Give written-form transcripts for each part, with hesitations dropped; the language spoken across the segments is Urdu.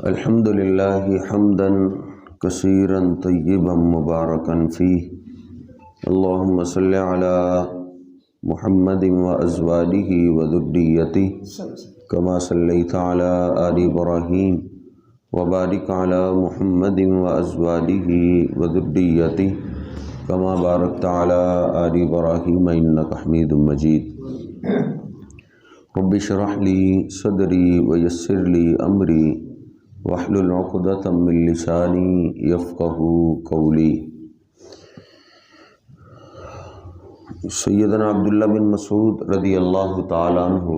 الحمد للہ حمدا کثیرا طیبا مبارکا فیہ اللہم صلی علی محمد وازواجہ وذریتہ کما صلیت علی آل ابراہیم وبارک علی محمد وازواجہ وذریتہ کما بارکت علی آل ابراہیم انک حمید مجید۔ رب اشرح لی صدری ویسر لی امری واحلل عقدۃ من لسانی یفقہوا قولی۔ سیدنا عبداللہ بن مسعود رضی اللہ تعالیٰ عنہ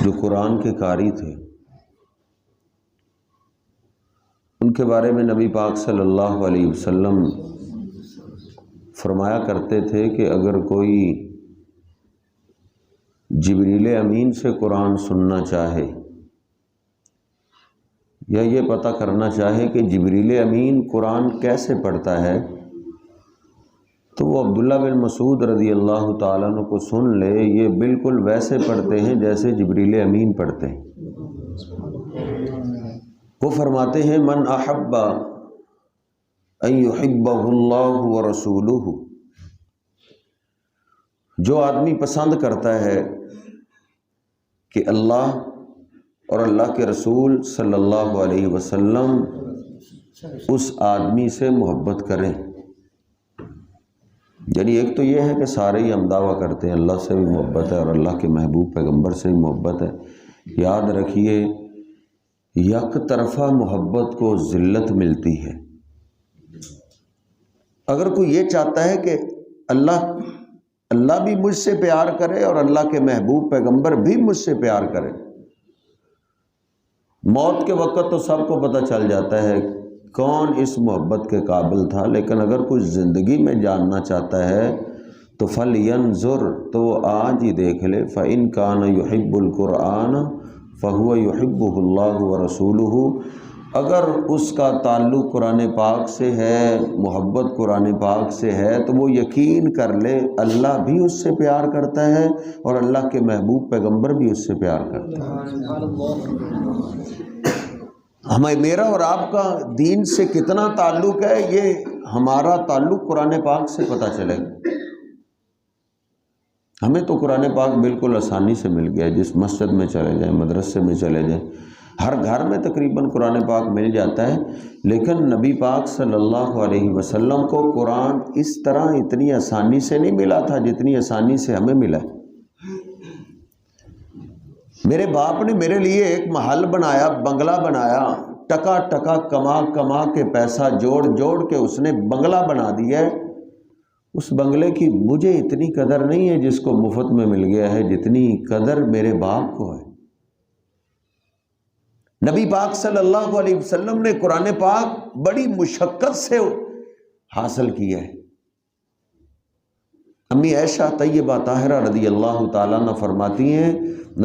جو قرآن کے قاری تھے، ان کے بارے میں نبی پاک صلی اللہ علیہ وسلم فرمایا کرتے تھے کہ اگر کوئی جبریل امین سے قرآن سننا چاہے یا یہ پتہ کرنا چاہے کہ جبریل امین قرآن کیسے پڑھتا ہے، تو وہ عبداللہ بن مسعود رضی اللہ تعالیٰ عنہ کو سن لے، یہ بالکل ویسے پڑھتے ہیں جیسے جبریل امین پڑھتے ہیں۔ وہ فرماتے ہیں من احب ان یحبہ اللہ ورسولہ، جو آدمی پسند کرتا ہے کہ اللہ اور اللہ کے رسول صلی اللہ علیہ وسلم اس آدمی سے محبت کریں، یعنی ایک تو یہ ہے کہ سارے ہی ہم دعویٰ کرتے ہیں اللہ سے بھی محبت ہے اور اللہ کے محبوب پیغمبر سے بھی محبت ہے۔ یاد رکھیے یک طرفہ محبت کو ذلت ملتی ہے۔ اگر کوئی یہ چاہتا ہے کہ اللہ بھی مجھ سے پیار کرے اور اللہ کے محبوب پیغمبر بھی مجھ سے پیار کرے، موت کے وقت تو سب کو پتہ چل جاتا ہے کون اس محبت کے قابل تھا، لیکن اگر کوئی زندگی میں جاننا چاہتا ہے تو فَلْيَنْظُرْ، تو وہ آج ہی دیکھ لے، فَإِنْ كَانَ يُحِبُّ الْقُرْآنَ فَهُوَ يُحِبُّهُ اللَّهُ وَرَسُولُهُ، اگر اس کا تعلق قرآن پاک سے ہے، محبت قرآن پاک سے ہے، تو وہ یقین کر لے اللہ بھی اس سے پیار کرتا ہے اور اللہ کے محبوب پیغمبر بھی اس سے پیار کرتا ہے۔ میرا اور آپ کا دین سے کتنا تعلق ہے، یہ ہمارا تعلق قرآن پاک سے پتہ چلے گا۔ ہمیں تو قرآن پاک بالکل آسانی سے مل گیا، جس مسجد میں چلے جائیں، مدرسے میں چلے جائیں، ہر گھر میں تقریباً قرآن پاک مل جاتا ہے، لیکن نبی پاک صلی اللہ علیہ وسلم کو قرآن اس طرح اتنی آسانی سے نہیں ملا تھا جتنی آسانی سے ہمیں ملا ہے۔ میرے باپ نے میرے لیے ایک محل بنایا، بنگلہ بنایا، ٹکا ٹکا کما کما کے پیسہ جوڑ جوڑ کے اس نے بنگلہ بنا دیا ہے۔ اس بنگلے کی مجھے اتنی قدر نہیں ہے جس کو مفت میں مل گیا ہے، جتنی قدر میرے باپ کو ہے۔ نبی پاک صلی اللہ علیہ وسلم نے قرآن پاک بڑی مشقت سے حاصل کیا ہے۔ امی عائشہ طیبہ طاہرہ رضی اللہ تعالیٰ عنہ فرماتی ہیں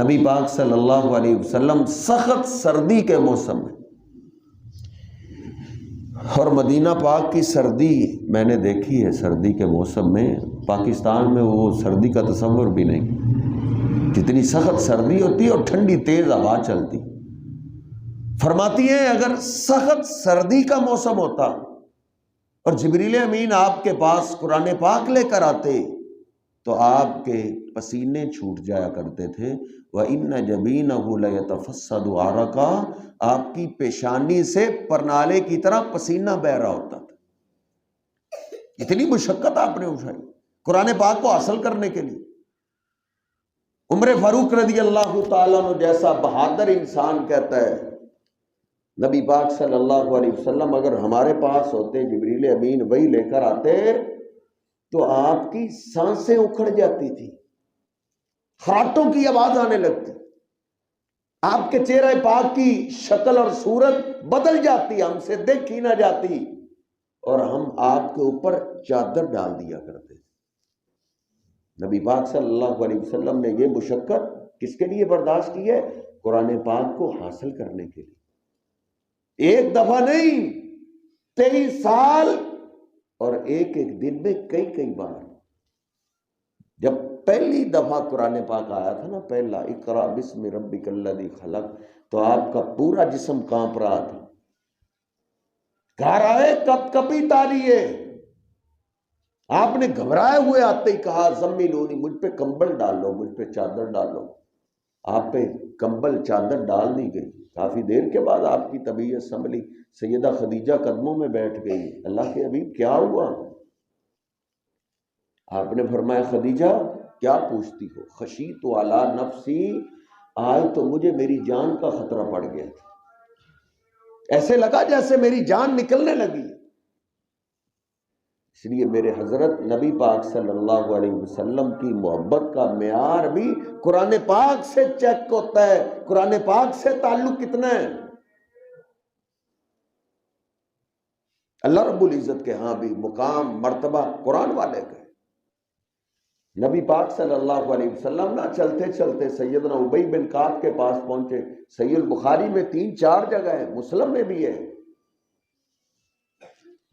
نبی پاک صلی اللہ علیہ وسلم سخت سردی کے موسم میں، اور مدینہ پاک کی سردی میں نے دیکھی ہے، سردی کے موسم میں پاکستان میں وہ سردی کا تصور بھی نہیں، جتنی سخت سردی ہوتی اور ٹھنڈی تیز ہوا چلتی۔ فرماتی ہیں اگر سخت سردی کا موسم ہوتا اور جبریل امین آپ کے پاس قرآن پاک لے کر آتے تو آپ کے پسینے چھوٹ جایا کرتے تھے، وَإِنَّ جَبِينَهُ لَيَتَفَسَّدُ عَرَقًا، آپ کی پیشانی سے پرنالے کی طرح پسینہ بہہ رہا ہوتا تھا۔ اتنی مشقت آپ نے اٹھائی قرآن پاک کو حاصل کرنے کے لیے۔ عمر فاروق رضی اللہ تعالیٰ عنہ جیسا بہادر انسان کہتا ہے نبی پاک صلی اللہ علیہ وسلم اگر ہمارے پاس ہوتے، جبریل امین وہی لے کر آتے، تو آپ کی سانسیں اکھڑ جاتی تھی، خراٹوں کی آواز آنے لگتی، آپ کے چہرہ پاک کی شکل اور صورت بدل جاتی، ہم سے دیکھی نہ جاتی، اور ہم آپ کے اوپر چادر ڈال دیا کرتے۔ نبی پاک صلی اللہ علیہ وسلم نے یہ مشقت کس کے لیے برداشت کی ہے؟ قرآن پاک کو حاصل کرنے کے لیے۔ ایک دفعہ نہیں، 23 سال اور ایک ایک دن میں کئی بار. جب پہلی دفعہ قرآن پاک آیا تھا نا، پہلا اقرا بسم ربک الذی خلق، تو آپ کا پورا جسم کانپ رہا تھا. گھر آئے کب کبھی تالیے، آپ نے گھبرائے ہوئے آتے ہی کہا زملونی، مجھ پہ کمبل ڈالو، مجھ پہ چادر ڈالو. آپ پہ کمبل چادر ڈال دی گئی. کافی دیر کے بعد آپ کی طبیعت سنبھلی، سیدہ خدیجہ قدموں میں بیٹھ گئی. اللہ کے حبیب کیا ہوا؟ آپ نے فرمایا خدیجہ کیا پوچھتی ہو؟ خشیت علی نفسی، آج تو مجھے میری جان کا خطرہ پڑ گیا تھا، ایسے لگا جیسے میری جان نکلنے لگی. اس لیے میرے حضرت نبی پاک صلی اللہ علیہ وسلم کی محبت کا معیار بھی قرآن پاک سے چیک ہوتا ہے. قرآن پاک سے تعلق کتنا ہے؟ اللہ رب العزت کے ہاں بھی مقام مرتبہ قرآن والے کا. نبی پاک صلی اللہ علیہ وسلم نہ چلتے چلتے سیدنا ابی بن کعب کے پاس پہنچے. صحیح البخاری میں 3-4 جگہ ہے، مسلم میں بھی ہے.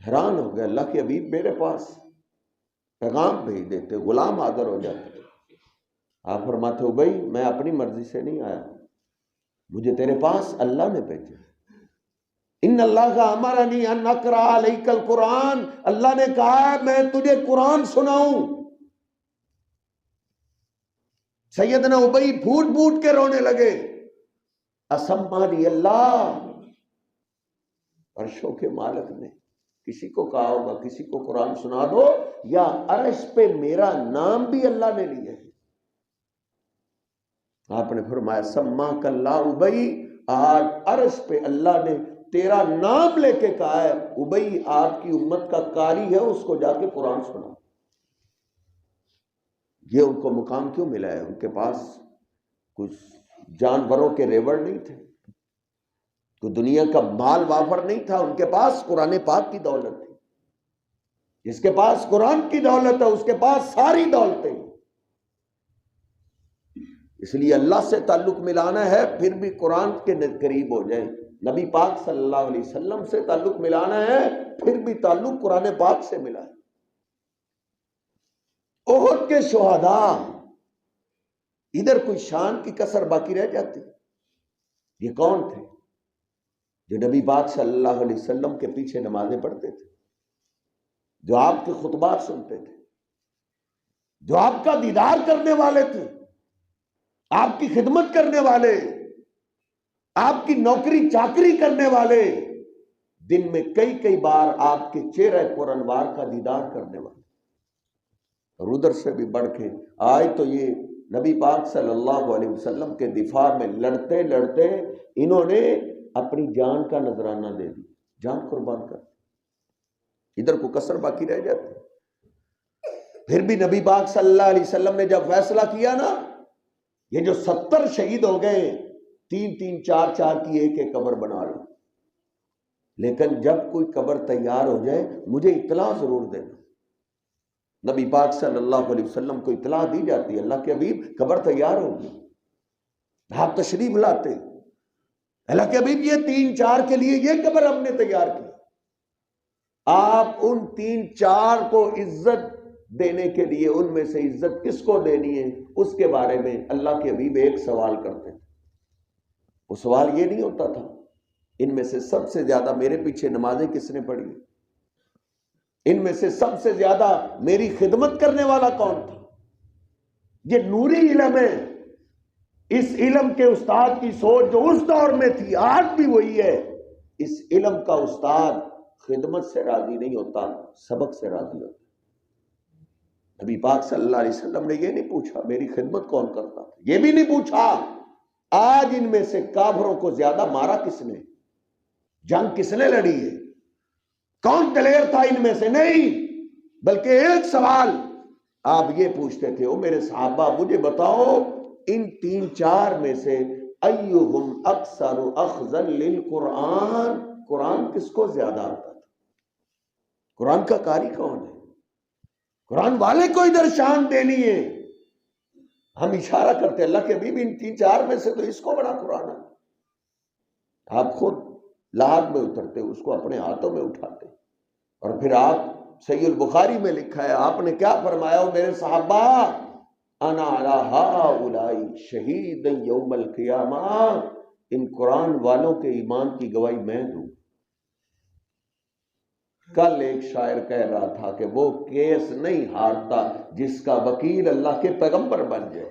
حیران ہو گئے، اللہ کے حبیب میرے پاس پیغام بھیج دیتے، غلام حاضر ہو جاتے. آپ فرماتے ابی میں اپنی مرضی سے نہیں آیا، مجھے تیرے پاس اللہ نے بھیجا. ان اللہ کا امرنی ان اقرأ علیک القرآن، اللہ نے کہا میں تجھے قرآن سناؤں. سیدنا ابی پھوٹ پھوٹ کے رونے لگے. اسمانی اللہ، عرشوں کے مالک نے کسی کو کہا ہوگا کسی کو قرآن سنا دو، یا عرش پہ میرا نام بھی اللہ نے لیا ہے. آپ نے فرمایا سماک اللہ ابی، آج عرش پہ اللہ نے تیرا نام لے کے کہا ہے ابی آپ کی امت کا قاری ہے، اس کو جا کے قرآن سنا. یہ ان کو مقام کیوں ملا ہے؟ ان کے پاس کچھ جانوروں کے ریوڑ نہیں تھے، کوئی دنیا کا مال وافر نہیں تھا، ان کے پاس قرآن پاک کی دولت تھی. جس کے پاس قرآن کی دولت ہے اس کے پاس ساری دولتیں. اس لیے اللہ سے تعلق ملانا ہے پھر بھی قرآن کے قریب ہو جائیں. نبی پاک صلی اللہ علیہ وسلم سے تعلق ملانا ہے پھر بھی تعلق قرآن پاک سے ملا ہے. احد کے شہداء، ادھر کوئی شان کی کسر باقی رہ جاتی؟ یہ کون تھے؟ جو نبی پاک صلی اللہ علیہ وسلم کے پیچھے نمازیں پڑھتے تھے، جو آپ کے خطبات سنتے تھے، جو آپ کا دیدار کرنے والے تھے، آپ کی خدمت کرنے والے، آپ کی نوکری چاکری کرنے والے، دن میں کئی بار آپ کے چہرہ پر انوار کا دیدار کرنے والے. اور ادھر سے بھی بڑھ کے آج تو یہ نبی پاک صلی اللہ علیہ وسلم کے دفاع میں لڑتے لڑتے انہوں نے اپنی جان کا نذرانہ دے دی، جان قربان کر. ادھر کو کسر باقی رہ جاتی. پھر بھی نبی پاک صلی اللہ علیہ وسلم نے جب فیصلہ کیا نا، یہ جو 70 شہید ہو گئے، 3-3 4-4 کی ایک قبر بنا لو، لیکن جب کوئی قبر تیار ہو جائے مجھے اطلاع ضرور دینا. نبی پاک صلی اللہ علیہ وسلم کو اطلاع دی جاتی ہے اللہ کے حبیب قبر تیار ہوگی. آپ تشریف لاتے، اللہ کے حبیب یہ 3-4 کے لیے یہ قبر ہم نے تیار کی. آپ ان 3-4 کو عزت دینے کے لیے ان میں سے عزت کس کو دینی ہے اس کے بارے میں اللہ کے حبیب ایک سوال کرتے تھے. وہ سوال یہ نہیں ہوتا تھا ان میں سے سب سے زیادہ میرے پیچھے نمازیں کس نے پڑھی، ان میں سے سب سے زیادہ میری خدمت کرنے والا کون تھا. یہ نوری علم ہے. اس علم کے استاد کی سوچ جو اس دور میں تھی آج بھی وہی ہے. اس علم کا استاد خدمت سے راضی نہیں ہوتا، سبق سے راضی ہوتا. نبی پاک صلی اللہ علیہ وسلم نے یہ نہیں پوچھا میری خدمت کون کرتا تھا، یہ بھی نہیں پوچھا آج ان میں سے کافروں کو زیادہ مارا کس نے، جنگ کس نے لڑی ہے، کون دلیر تھا ان میں سے. نہیں، بلکہ ایک سوال آپ یہ پوچھتے تھے او میرے صحابہ مجھے بتاؤ ان 3-4 میں سے ایہم اکثر اخذا للقرآن، قرآن کس کو زیادہ آتا تھا، قرآن کا قاری کون ہے، قرآن والے کو ادھر شان دینی ہے. ہم اشارہ کرتے اللہ کے حبیب ان 3-4 میں سے تو اس کو بڑا قرآن ہے. آپ خود لاحق میں اترتے، اس کو اپنے ہاتھوں میں اٹھاتے اور پھر آپ صحیح البخاری میں لکھا ہے، آپ نے کیا فرمایا؟ میرے صحابہ، انا علی ہؤلاء شہید یوم القیامہ، ان قرآن والوں کے ایمان کی گواہی میں دوں۔ کل ایک شاعر کہہ رہا تھا کہ وہ کیس نہیں ہارتا جس کا وکیل اللہ کے پیغمبر بن جائے۔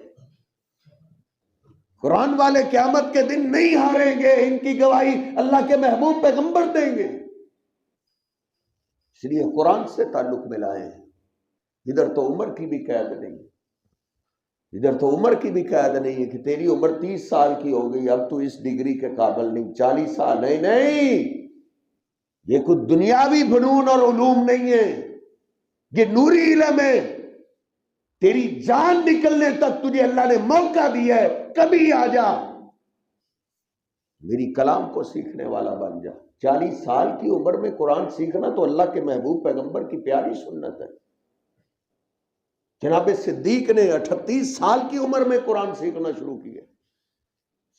قرآن والے قیامت کے دن نہیں ہاریں گے، ان کی گواہی اللہ کے محبوب پیغمبر دیں گے۔ اس لیے قرآن سے تعلق ملائے ہیں۔ ادھر تو عمر کی بھی قید نہیں، ادھر تو عمر کی بھی قید نہیں ہے کہ تیری عمر 30 سال کی ہو گئی، اب تو اس ڈگری کے قابل نہیں، 40 سال نہیں، یہ کچھ دنیاوی فنون اور علوم نہیں ہے، یہ نوری علم ہے۔ تیری جان نکلنے تک تجھے اللہ نے موقع دیا ہے، کبھی آ جا، میری کلام کو سیکھنے والا بن جا۔ 40 سال کی عمر میں قرآن سیکھنا تو اللہ کے محبوب پیغمبر کی پیاری سنت ہے۔ جناب صدیق نے 38 سال کی عمر میں قرآن سیکھنا شروع کیا۔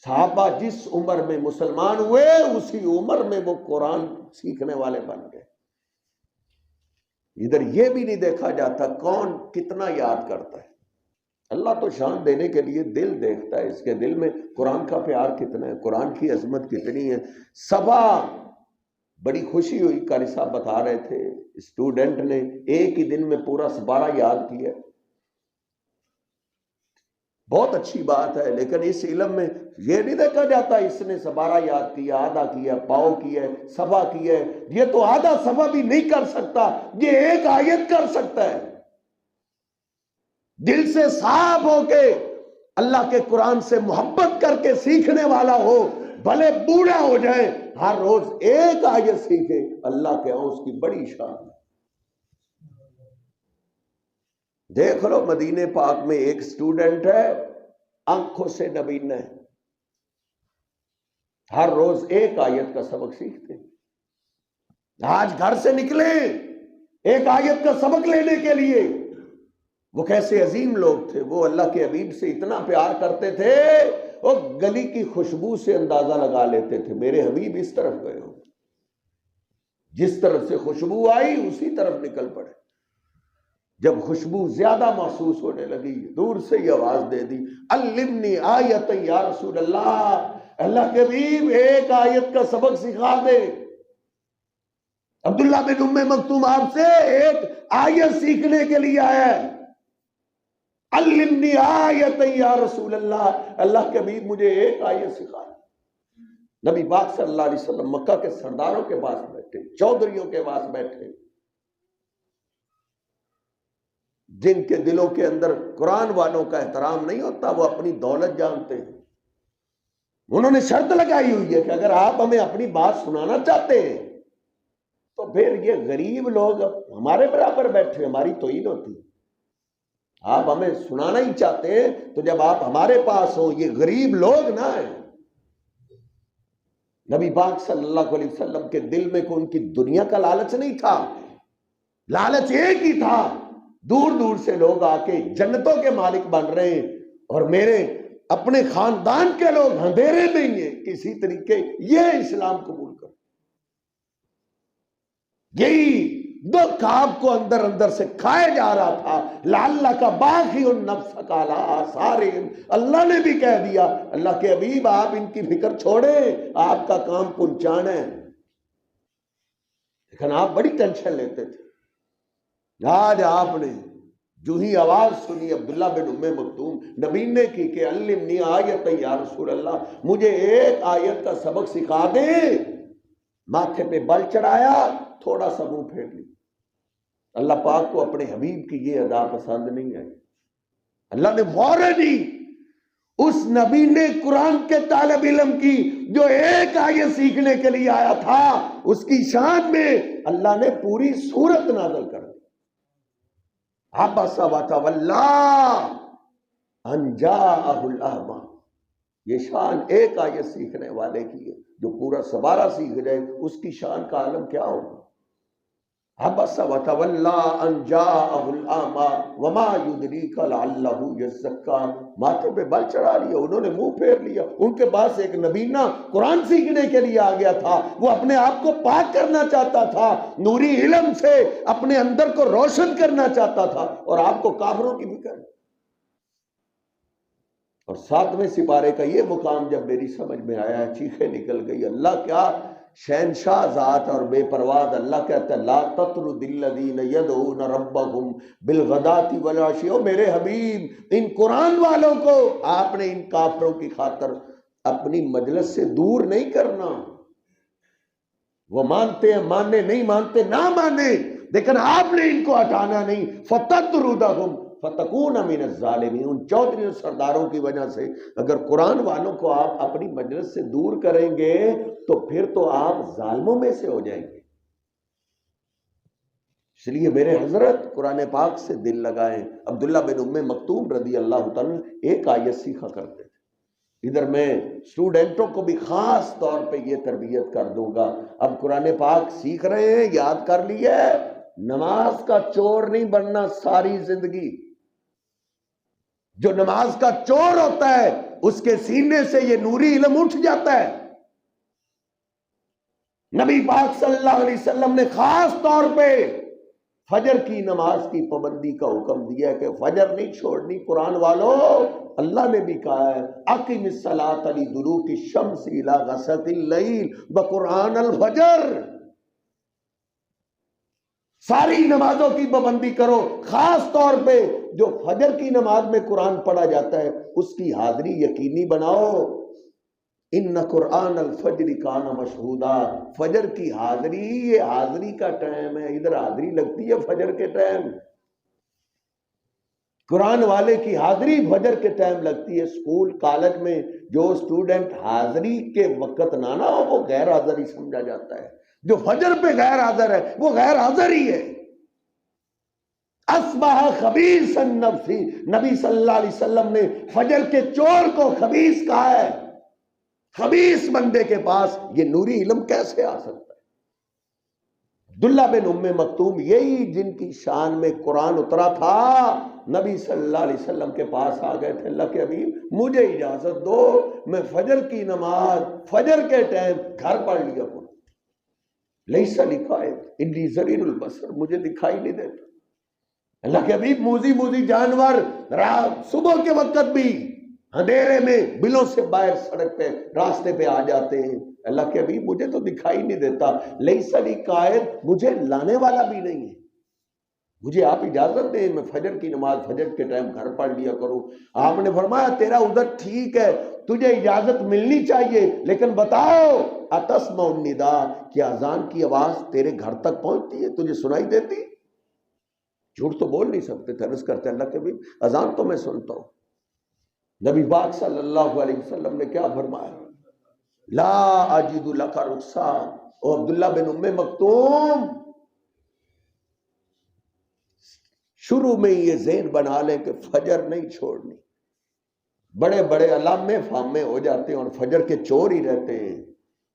صحابہ جس عمر میں مسلمان ہوئے اسی عمر میں وہ قرآن سیکھنے والے بن گئے۔ ادھر یہ بھی نہیں دیکھا جاتا کون کتنا یاد کرتا ہے۔ اللہ تو شان دینے کے لیے دل دیکھتا ہے، اس کے دل میں قرآن کا پیار کتنا ہے، قرآن کی عظمت کتنی ہے۔ صبا بڑی خوشی ہوئی، قاری صاحب بتا رہے تھے اسٹوڈنٹ نے ایک ہی دن میں پورا سپارہ یاد کیا۔ بہت اچھی بات ہے، لیکن اس علم میں یہ نہیں دیکھا جاتا اس نے سپارہ یاد کیا، آدھا کیا، پاؤ کیا، صفحہ کیا۔ یہ تو آدھا صفحہ بھی نہیں کر سکتا، یہ ایک آیت کر سکتا ہے۔ دل سے صاف ہو کے اللہ کے قرآن سے محبت کر کے سیکھنے والا ہو، بھلے بوڑھا ہو جائے، ہر روز ایک آیت سیکھے، اللہ کے ہاں اس کی بڑی شان ہے۔ دیکھ لو مدینے پاک میں ایک سٹوڈنٹ ہے، آنکھوں سے نبینا ہے، ہر روز ایک آیت کا سبق سیکھتے۔ آج گھر سے نکلے ایک آیت کا سبق لینے کے لیے۔ وہ کیسے عظیم لوگ تھے، وہ اللہ کے حبیب سے اتنا پیار کرتے تھے، وہ گلی کی خوشبو سے اندازہ لگا لیتے تھے میرے حبیب اس طرف گئے ہو، جس طرف سے خوشبو آئی اسی طرف نکل پڑے۔ جب خوشبو زیادہ محسوس ہونے لگی دور سے یہ آواز دے دی، علمنی آیت یا رسول اللہ، اللہ کے حبیب ایک آیت کا سبق سکھا دے۔ عبداللہ بن ام مکتوم آپ سے ایک آیت سیکھنے کے لیے آیا ہے۔ علمنی آیت یا رسول اللہ، اللہ کے حبیب مجھے ایک آیت سکھا دے۔ نبی پاک صلی اللہ علیہ وسلم مکہ کے سرداروں کے پاس بیٹھے، چودھریوں کے پاس بیٹھے، جن کے دلوں کے اندر قرآن والوں کا احترام نہیں ہوتا، وہ اپنی دولت جانتے ہیں۔ انہوں نے شرط لگائی ہوئی ہے کہ اگر آپ ہمیں اپنی بات سنانا چاہتے ہیں تو پھر یہ غریب لوگ ہمارے برابر بیٹھے، ہماری توہین ہوتی۔ آپ ہمیں سنانا ہی چاہتے ہیں تو جب آپ ہمارے پاس ہوں، یہ غریب لوگ نہ ہیں۔ نبی پاک صلی اللہ علیہ وسلم کے دل میں کوئی ان کی دنیا کا لالچ نہیں تھا، لالچ ایک ہی تھا، دور دور سے لوگ آ کے جنتوں کے مالک بن رہے ہیں اور میرے اپنے خاندان کے لوگ اندھیرے میں ہی ہیں، کسی طریقے یہ اسلام قبول کر۔ یہی دکھ آپ کو اندر اندر سے کھائے جا رہا تھا۔ لعلک باخع النفس علی آثارہم، اللہ نے بھی کہہ دیا اللہ کے حبیب آپ ان کی فکر چھوڑیں، آپ کا کام پہنچانا ہے۔ لیکن آپ بڑی ٹینشن لیتے تھے۔ آج آپ نے جو ہی آواز سنی عبداللہ بن ام مکتوم نبی نے کی کہ علمنی آیت یا رسول اللہ، مجھے ایک آیت کا سبق سکھا دے، ماتھے پہ بل چڑھایا، تھوڑا سا منہ پھیر لی۔ اللہ پاک کو اپنے حبیب کی یہ ادا پسند نہیں ہے۔ اللہ نے فوراً ہی اس نبی نے قرآن کے طالب علم کی جو ایک آیت سیکھنے کے لیے آیا تھا، اس کی شان میں اللہ نے پوری سورت نازل کر دی۔ عبس وتولی ان جاءہ الاعمی، یہ شان ایک آیت سیکھنے والے کی ہے، جو پورا سبارہ سیکھ جائے اس کی شان کا عالم کیا ہوگا۔ عبس وتولی ان جاءہ الاعمی وما یدریک لعلہ یزکا، ماتھے پہ بل چڑھا لیا، انہوں نے منہ پھیر لیا۔ ان کے پاس ایک نبینا قرآن سیکھنے کے لیے آ گیا تھا، وہ اپنے آپ کو پاک کرنا چاہتا تھا، نوری علم سے اپنے اندر کو روشن کرنا چاہتا تھا، اور آپ کو کافروں کی فکر۔ اور 7ویں سپارے کا یہ مقام جب میری سمجھ میں آیا، چیخیں نکل گئی۔ اللہ کیا شہنشاہ ذات اور بے پرواز، اللہ کہتا ہے لا تطرد الذین یدعون ربهم بالغداۃ والعشی، او میرے حبیب ان قرآن والوں کو آپ نے ان کافروں کی خاطر اپنی مجلس سے دور نہیں کرنا۔ وہ مانتے ہیں ماننے، نہیں مانتے نہ مانے، لیکن آپ نے ان کو ہٹانا نہیں۔ فتطردہم فتکون من الظالمین، ان چودھری اور سرداروں کی وجہ سے اگر قرآن والوں کو آپ اپنی مجلس سے دور کریں گے تو پھر تو آپ ظالموں میں سے ہو جائیں گے۔ اس لیے میرے حضرت قرآن پاک سے دل لگائیں۔ عبداللہ بن ام مکتوم رضی اللہ تعالیٰ ایک آیت سیکھا کرتے تھے۔ ادھر میں اسٹوڈنٹوں کو بھی خاص طور پہ یہ تربیت کر دوں گا، اب قرآن پاک سیکھ رہے ہیں، یاد کر لیے، نماز کا چور نہیں بننا ساری زندگی۔ جو نماز کا چور ہوتا ہے اس کے سینے سے یہ نوری علم اٹھ جاتا ہے۔ نبی پاک صلی اللہ علیہ وسلم نے خاص طور پہ فجر کی نماز کی پابندی کا حکم دیا ہے کہ فجر نہیں چھوڑنی۔ قرآن والوں اللہ نے بھی کہا ہے اقم الصلاۃ لدلوک الشمس الی غسق اللیل وقرآن الفجر، ساری نمازوں کی پابندی کرو، خاص طور پہ جو فجر کی نماز میں قرآن پڑھا جاتا ہے اس کی حاضری یقینی بناؤ۔ ان قرآن الفجر کان مشہودا، فجر کی حاضری، یہ حاضری کا ٹائم ہے، ادھر حاضری لگتی ہے فجر کے ٹائم۔ قرآن والے کی حاضری فجر کے ٹائم لگتی ہے۔ اسکول کالج میں جو اسٹوڈنٹ حاضری کے وقت نہ ہو وہ غیر حاضر ہی سمجھا جاتا ہے، جو فجر پہ غیر حاضر ہے وہ غیر حاضر ہی ہے۔ اصبح خبیث النفس، نبی صلی اللہ علیہ وسلم نے فجر کے چور کو خبیث کہا ہے۔ خبیث بندے کے پاس یہ نوری علم کیسے آ سکتا ہے؟ عبداللہ بن ام مکتوم یہی جن کی شان میں قرآن اترا تھا، نبی صلی اللہ علیہ وسلم کے پاس آ گئے تھے، اللہ کے حبیب مجھے اجازت دو میں فجر کی نماز فجر کے ٹائم گھر پڑھ لیا کروں۔ لیس لکھا ہے انی ضریر البصر، مجھے دکھائی نہیں دیتا۔ اللہ کے حبیب موذی جانور صبح کے وقت بھی اندھیرے میں بلوں سے باہر سڑک پہ راستے پہ آ جاتے ہیں، اللہ کے حبیب مجھے تو دکھائی نہیں دیتا۔ لیس لکھا ہے مجھے لانے والا بھی نہیں ہے، مجھے آپ اجازت دیں میں فجر کی نماز فجر کے ٹائم گھر پڑھ لیا کروں۔ آپ نے فرمایا تیرا ادھر ٹھیک ہے، تجھے اجازت ملنی چاہیے، لیکن بتاؤ اتسمع النداء، کیا اذان کی آواز تیرے گھر تک پہنچتی ہے، تجھے سنائی دیتی؟ جھوٹ تو بول نہیں سکتے تھے، عرض کرتے اللہ کے حبیب اذان تو میں سنتا ہوں۔ نبی پاک صلی اللہ علیہ وسلم نے کیا فرمایا؟ لا اجد لک رخصا، او عبداللہ بن ام مکتوم شروع میں یہ ذہن بنا لیں کہ فجر نہیں چھوڑنی۔ بڑے بڑے علامے فامے ہو جاتے ہیں اور فجر کے چور ہی رہتے ہیں،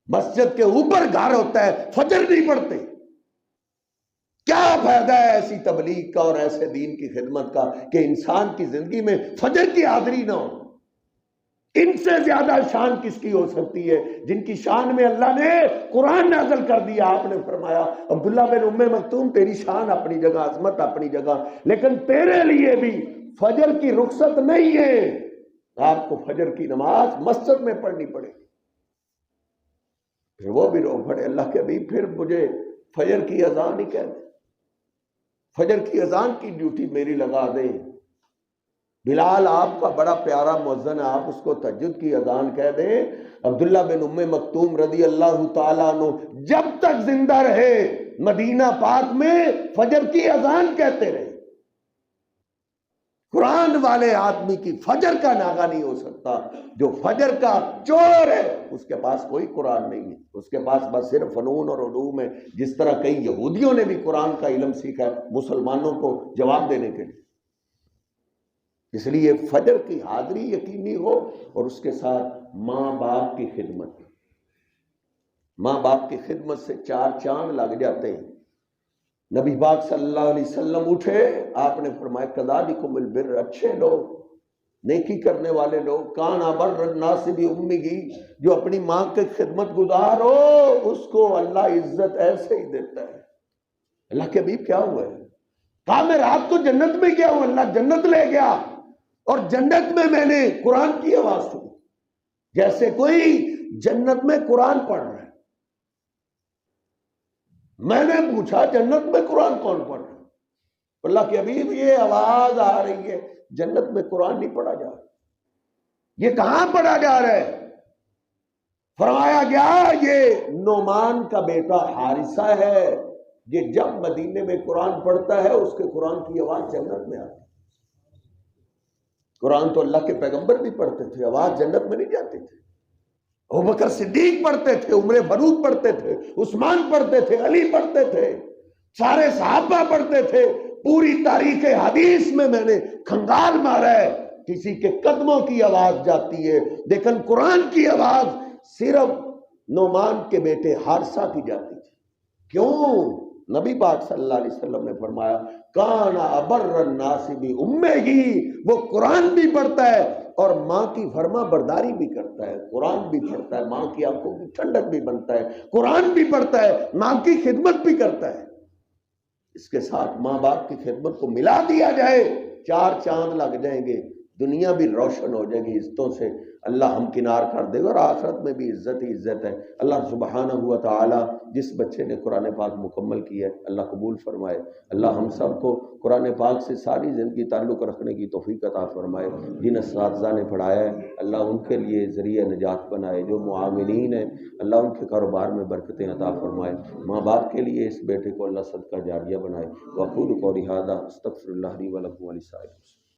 مسجد کے اوپر گھر ہوتا ہے فجر نہیں پڑھتے۔ کیا فائدہ ہے ایسی تبلیغ کا اور ایسے دین کی خدمت کا کہ انسان کی زندگی میں فجر کی حاضری نہ ہو؟ ان سے زیادہ شان کس کی ہو سکتی ہے جن کی شان میں اللہ نے قرآن نازل کر دیا۔ آپ نے فرمایا عبداللہ بن ام مکتوم تیری شان اپنی جگہ، عظمت اپنی جگہ، لیکن تیرے لیے بھی فجر کی رخصت نہیں ہے، آپ کو فجر کی نماز مسجد میں پڑھنی پڑے گی۔ پھر وہ بھی رو پڑے اللہ کے حبیب پھر مجھے فجر کی اذان ہی کہہ دیں، فجر کی اذان کی ڈیوٹی میری لگا دیں۔ بلال آپ کا بڑا پیارا مؤذن ہے، آپ اس کو تہجد کی اذان کہہ دیں۔ عبداللہ بن ام مکتوم رضی اللہ تعالیٰ عنہ جب تک زندہ رہے مدینہ پاک میں فجر کی اذان کہتے رہے۔ قرآن والے آدمی کی فجر کا ناغہ نہیں ہو سکتا، جو فجر کا چور ہے اس کے پاس کوئی قرآن نہیں ہے، اس کے پاس بس صرف فنون اور علوم ہے، جس طرح کئی یہودیوں نے بھی قرآن کا علم سیکھا ہے مسلمانوں کو جواب دینے کے لیے۔ اس لیے فجر کی حاضری یقینی ہو اور اس کے ساتھ ماں باپ کی خدمت، ماں باپ کی خدمت سے 4 چاند لگ جاتے ہیں۔ نبی پاک صلی اللہ علیہ وسلم اٹھے، آپ نے فرمایا کذالکم البر، اچھے لوگ، نیکی کرنے والے لوگ، کان ابر الناس بامہ، جو اپنی ماں کے خدمت گزار ہو اس کو اللہ عزت ایسے ہی دیتا ہے۔ اللہ کے حبیب کیا ہوا ہے؟ کہا میں رات کو جنت میں گیا ہوں، اللہ جنت لے گیا، اور جنت میں نے قرآن کی آواز سنی، جیسے کوئی جنت میں قرآن پڑھ رہا ہے۔ میں نے پوچھا جنت میں قرآن کون پڑھ رہا ہے؟ اللہ کے حبیب یہ آواز آ رہی ہے، جنت میں قرآن نہیں پڑھا جا رہا، یہ کہاں پڑھا جا رہا ہے؟ فرمایا گیا یہ نعمان کا بیٹا حارثہ ہے، یہ جب مدینے میں قرآن پڑھتا ہے اس کے قرآن کی آواز جنت میں آتی ہے۔ قرآن تو اللہ کے پیغمبر بھی پڑھتے تھے، آواز جنت میں نہیں جاتی تھی۔ ابوبکر صدیق پڑھتے تھے، عمر فاروق پڑھتے تھے، عثمان پڑھتے تھے، علی پڑھتے تھے، سارے صحابہ پڑھتے تھے۔ پوری تاریخ حدیث میں نے کھنگال مارا ہے، کسی کے قدموں کی آواز جاتی ہے، لیکن قرآن کی آواز صرف نعمان کے بیٹے حارثہ کی جاتی تھی۔ کیوں؟ نبی پاک صلی اللہ علیہ وسلم نے فرمایا کان ابر الناس بامہ، وہ قرآن بھی پڑھتا ہے اور ماں کی فرما برداری بھی کرتا ہے، قرآن بھی پڑھتا ہے، ماں کی آنکھوں کی ٹھنڈک بھی بنتا ہے، قرآن بھی پڑھتا ہے، ماں کی خدمت بھی کرتا ہے۔ اس کے ساتھ ماں باپ کی خدمت کو ملا دیا جائے، 4 چاند لگ جائیں گے، دنیا بھی روشن ہو جائے گی عزتوں سے، اللہ ہم کنار کر دے گا، اور آخرت میں بھی عزت ہی عزت ہے۔ اللہ سبحانہ ہوا تعالی جس بچے نے قرآن پاک مکمل کیا ہے اللہ قبول فرمائے، اللہ ہم سب کو قرآن پاک سے ساری زندگی تعلق رکھنے کی توفیق عطا فرمائے۔ جن اساتذہ نے پڑھایا ہے اللہ ان کے لیے ذریعہ نجات بنائے، جو معاونین ہیں اللہ ان کے کاروبار میں برکتیں عطا فرمائے، ماں باپ کے لیے اس بیٹے کو اللہ صدقہ جاریہ بنائے۔ وأقول قولی ھذا استغفر اللہ لی ولکم ولسائر المسلمین۔